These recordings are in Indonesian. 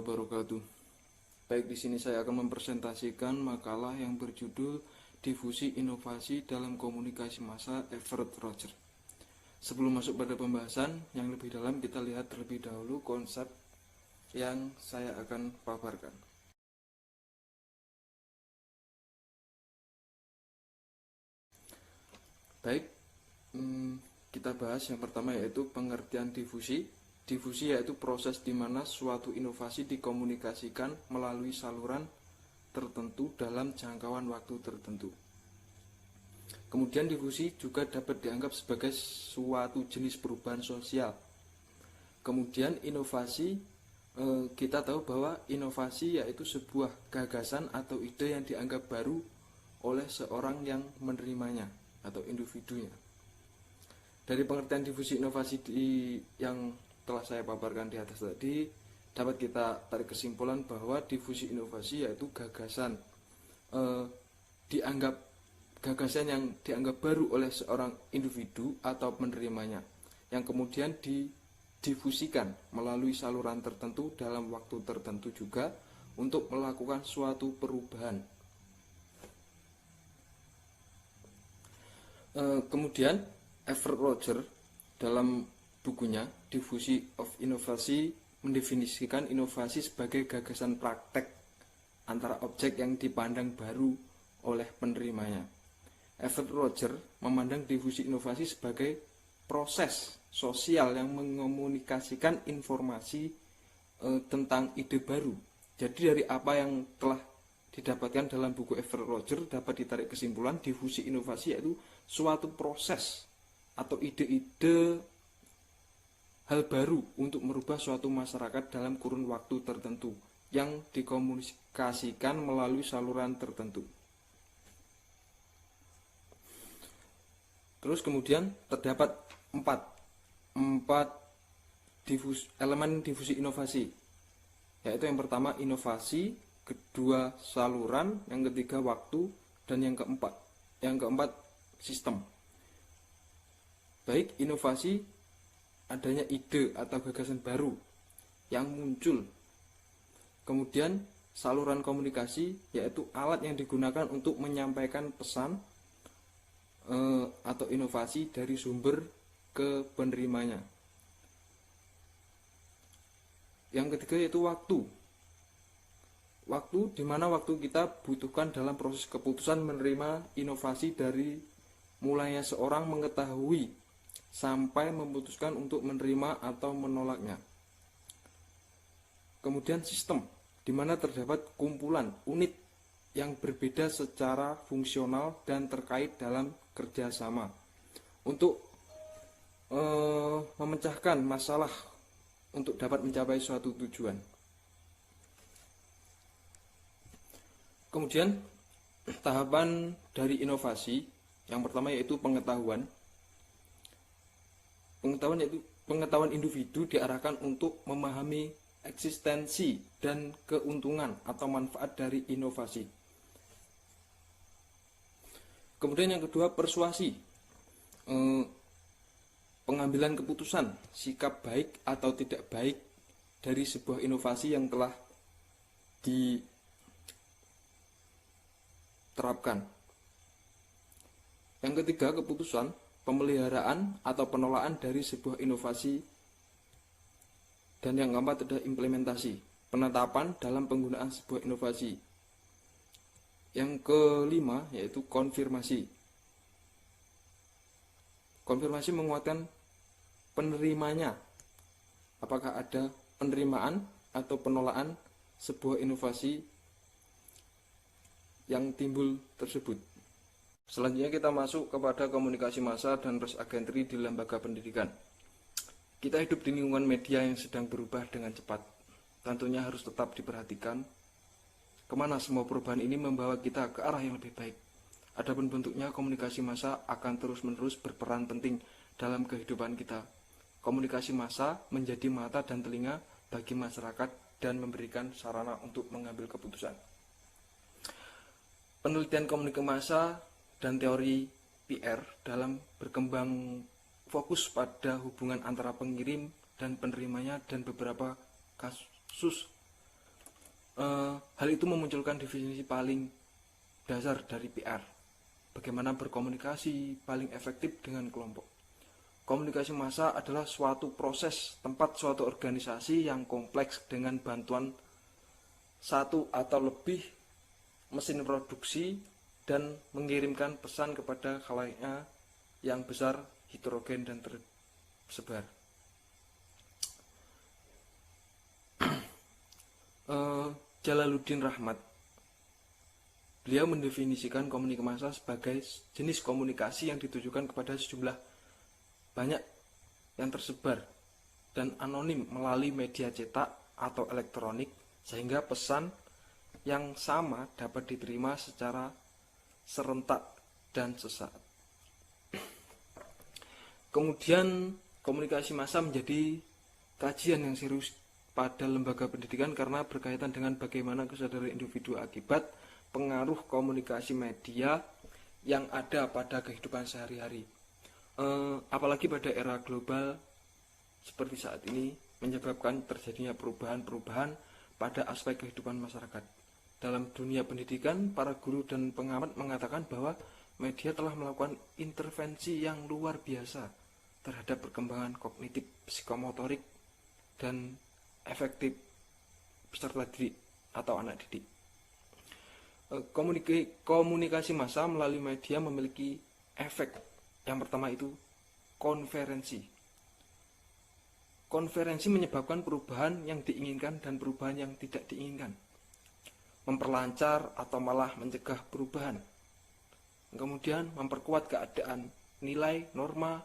wabarakatuh. Baik, di sini saya akan mempresentasikan makalah yang berjudul Difusi Inovasi dalam Komunikasi Massa Everett Roger. Sebelum masuk pada pembahasan yang lebih dalam, kita lihat terlebih dahulu konsep yang saya akan paparkan. Baik, kita bahas yang pertama, yaitu pengertian difusi. Difusi yaitu proses di mana suatu inovasi dikomunikasikan melalui saluran tertentu dalam jangkauan waktu tertentu. Kemudian difusi juga dapat dianggap sebagai suatu jenis perubahan sosial. Kemudian inovasi, kita tahu bahwa inovasi yaitu sebuah gagasan atau ide yang dianggap baru oleh seorang yang menerimanya atau individunya. Dari pengertian difusi inovasi yang telah saya paparkan di atas tadi, dapat kita tarik kesimpulan bahwa difusi inovasi yaitu gagasan gagasan yang dianggap baru oleh seorang individu atau penerimanya, yang kemudian didifusikan melalui saluran tertentu dalam waktu tertentu juga untuk melakukan suatu perubahan. Kemudian Everett Roger dalam bukunya Diffusion of Innovation mendefinisikan inovasi sebagai gagasan praktek antara objek yang dipandang baru oleh penerimanya. Everett Roger memandang difusi inovasi sebagai proses sosial yang mengomunikasikan informasi tentang ide baru. Jadi dari apa yang telah didapatkan dalam buku Everett Roger dapat ditarik kesimpulan difusi inovasi yaitu suatu proses atau ide-ide hal baru untuk merubah suatu masyarakat dalam kurun waktu tertentu yang dikomunikasikan melalui saluran tertentu. Terus kemudian terdapat empat elemen difusi inovasi, yaitu yang pertama inovasi, kedua saluran, yang ketiga waktu, dan yang keempat sistem. Baik, inovasi adanya ide atau gagasan baru yang muncul. Kemudian saluran komunikasi yaitu alat yang digunakan untuk menyampaikan pesan atau inovasi dari sumber ke penerimanya. Yang ketiga yaitu waktu. Waktu di mana waktu kita butuhkan dalam proses keputusan menerima inovasi dari mulanya seorang mengetahui sampai memutuskan untuk menerima atau menolaknya. Kemudian sistem, di mana terdapat kumpulan unit yang berbeda secara fungsional dan terkait dalam kerjasama untuk memecahkan masalah untuk dapat mencapai suatu tujuan. Kemudian tahapan dari inovasi yang pertama yaitu pengetahuan. Pengetahuan individu diarahkan untuk memahami eksistensi dan keuntungan atau manfaat dari inovasi. Kemudian yang kedua persuasi, pengambilan keputusan, sikap baik atau tidak baik dari sebuah inovasi yang telah diterapkan. Yang ketiga keputusan, pemeliharaan atau penolakan dari sebuah inovasi. Dan yang keempat adalah implementasi, penetapan dalam penggunaan sebuah inovasi. Yang kelima yaitu konfirmasi. Konfirmasi menguatkan penerimanya, apakah ada penerimaan atau penolakan sebuah inovasi yang timbul tersebut. Selanjutnya kita masuk kepada komunikasi massa dan press agentry di lembaga pendidikan. Kita hidup di lingkungan media yang sedang berubah dengan cepat. Tentunya harus tetap diperhatikan kemana semua perubahan ini membawa kita ke arah yang lebih baik. Adapun bentuknya, komunikasi massa akan terus-menerus berperan penting dalam kehidupan kita. Komunikasi massa menjadi mata dan telinga bagi masyarakat dan memberikan sarana untuk mengambil keputusan. Penelitian komunikasi massa dan teori PR dalam berkembang fokus pada hubungan antara pengirim dan penerimanya dan beberapa kasus Hal itu memunculkan definisi paling dasar dari PR. Bagaimana berkomunikasi paling efektif dengan kelompok. Komunikasi massa adalah suatu proses tempat suatu organisasi yang kompleks dengan bantuan satu atau lebih mesin produksi dan mengirimkan pesan kepada khalaqnya yang besar, heterogen dan tersebar. Jalaluddin Rahmat, beliau mendefinisikan komunikasi massa sebagai jenis komunikasi yang ditujukan kepada sejumlah banyak yang tersebar dan anonim melalui media cetak atau elektronik, sehingga pesan yang sama dapat diterima secara serentak dan sesaat. Kemudian komunikasi massa menjadi kajian yang serius pada lembaga pendidikan karena berkaitan dengan bagaimana kesadaran individu akibat pengaruh komunikasi media yang ada pada kehidupan sehari-hari. Apalagi pada era global seperti saat ini, menyebabkan terjadinya perubahan-perubahan pada aspek kehidupan masyarakat. Dalam dunia pendidikan, para guru dan pengamat mengatakan bahwa media telah melakukan intervensi yang luar biasa terhadap perkembangan kognitif, psikomotorik, dan efektif peserta didik atau anak didik. Komunikasi massa melalui media memiliki efek. Yang pertama itu konferensi. Konferensi menyebabkan perubahan yang diinginkan dan perubahan yang tidak diinginkan, memperlancar atau malah mencegah perubahan. Kemudian memperkuat keadaan, nilai, norma,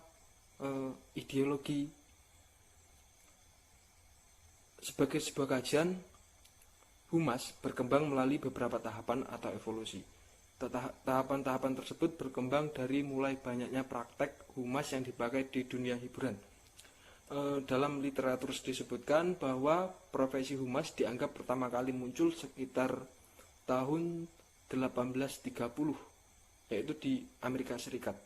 ideologi. Sebagai sebuah kajian, humas berkembang melalui beberapa tahapan atau evolusi. Tahapan-tahapan tersebut berkembang dari mulai banyaknya praktek humas yang dipakai di dunia hiburan. Dalam literatur disebutkan bahwa profesi humas dianggap pertama kali muncul sekitar tahun 1830, yaitu di Amerika Serikat.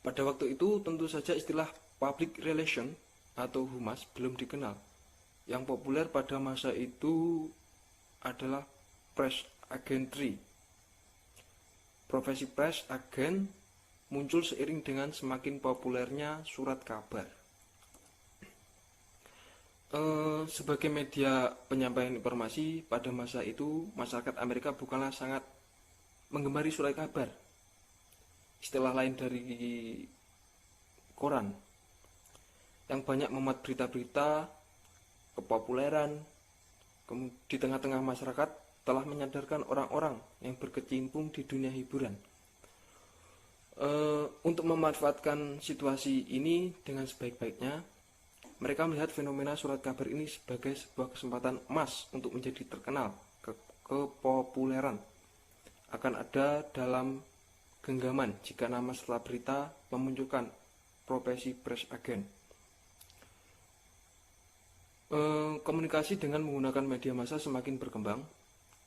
Pada waktu itu tentu saja istilah public relation atau humas belum dikenal. Yang populer pada masa itu adalah press agentry. Profesi press agent muncul seiring dengan semakin populernya surat kabar. Sebagai media penyampaian informasi pada masa itu, masyarakat Amerika bukanlah sangat menggemari surat kabar. Istilah lain dari koran yang banyak memuat berita-berita kepopuleran di tengah-tengah masyarakat telah menyadarkan orang-orang yang berkecimpung di dunia hiburan. Untuk memanfaatkan situasi ini dengan sebaik-baiknya, mereka melihat fenomena surat kabar ini sebagai sebuah kesempatan emas untuk menjadi terkenal. Kepopuleran akan ada dalam genggaman jika nama setelah berita memunculkan profesi press agent. Komunikasi dengan menggunakan media massa semakin berkembang.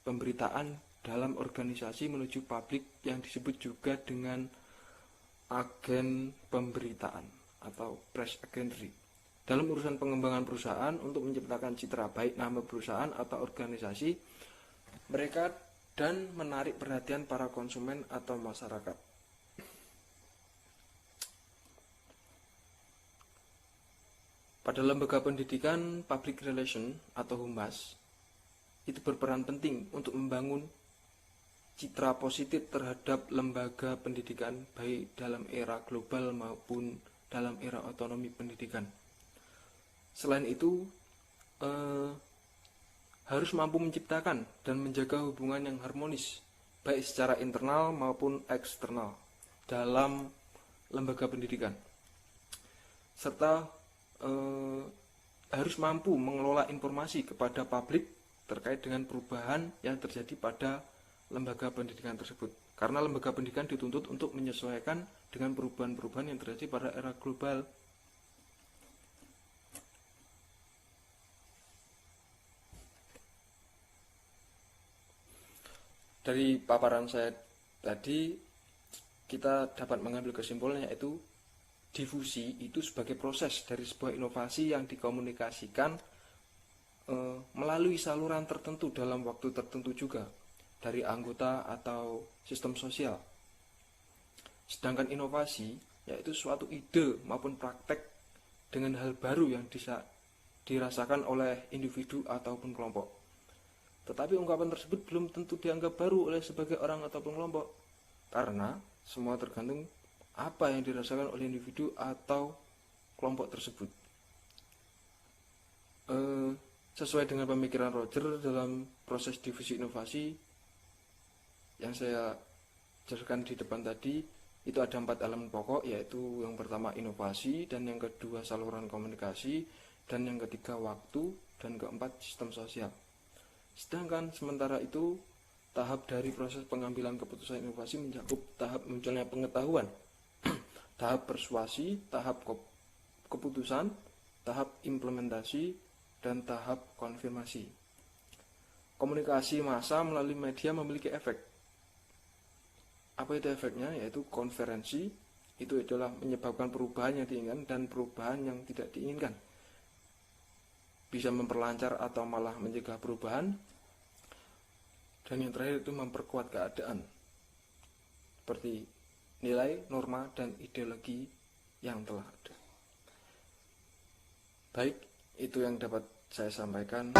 Pemberitaan dalam organisasi menuju publik yang disebut juga dengan agen pemberitaan atau press agentry. Dalam urusan pengembangan perusahaan untuk menciptakan citra baik nama perusahaan atau organisasi mereka dan menarik perhatian para konsumen atau masyarakat. Pada lembaga pendidikan, public relation atau humas itu berperan penting untuk membangun citra positif terhadap lembaga pendidikan baik dalam era global maupun dalam era otonomi pendidikan. Selain itu, harus mampu menciptakan dan menjaga hubungan yang harmonis baik secara internal maupun eksternal dalam lembaga pendidikan, serta harus mampu mengelola informasi kepada publik terkait dengan perubahan yang terjadi pada lembaga pendidikan tersebut. Karena lembaga pendidikan dituntut untuk menyesuaikan dengan perubahan-perubahan yang terjadi pada era global. Dari paparan saya tadi, kita dapat mengambil kesimpulan yaitu difusi itu sebagai proses dari sebuah inovasi yang dikomunikasikan melalui saluran tertentu dalam waktu tertentu juga dari anggota atau sistem sosial. Sedangkan inovasi yaitu suatu ide maupun praktek dengan hal baru yang bisa dirasakan oleh individu ataupun kelompok. Tetapi ungkapan tersebut belum tentu dianggap baru oleh sebagai orang ataupun kelompok, karena semua tergantung apa yang dirasakan oleh individu atau kelompok tersebut. Sesuai dengan pemikiran Roger dalam proses difusi inovasi yang saya jelaskan di depan tadi, itu ada 4 elemen pokok, yaitu yang pertama inovasi, dan yang kedua saluran komunikasi, dan yang ketiga waktu, dan keempat sistem sosial. Sedangkan sementara itu tahap dari proses pengambilan keputusan inovasi mencakup tahap munculnya pengetahuan, tahap persuasi, tahap keputusan, tahap implementasi, dan tahap konfirmasi. Komunikasi massa melalui media memiliki efek. Apa itu efeknya? Yaitu konferensi, itu adalah menyebabkan perubahan yang diinginkan dan perubahan yang tidak diinginkan. Bisa memperlancar atau malah mencegah perubahan. Dan yang terakhir itu memperkuat keadaan, seperti nilai, norma, dan ideologi yang telah ada. Baik, itu yang dapat saya sampaikan.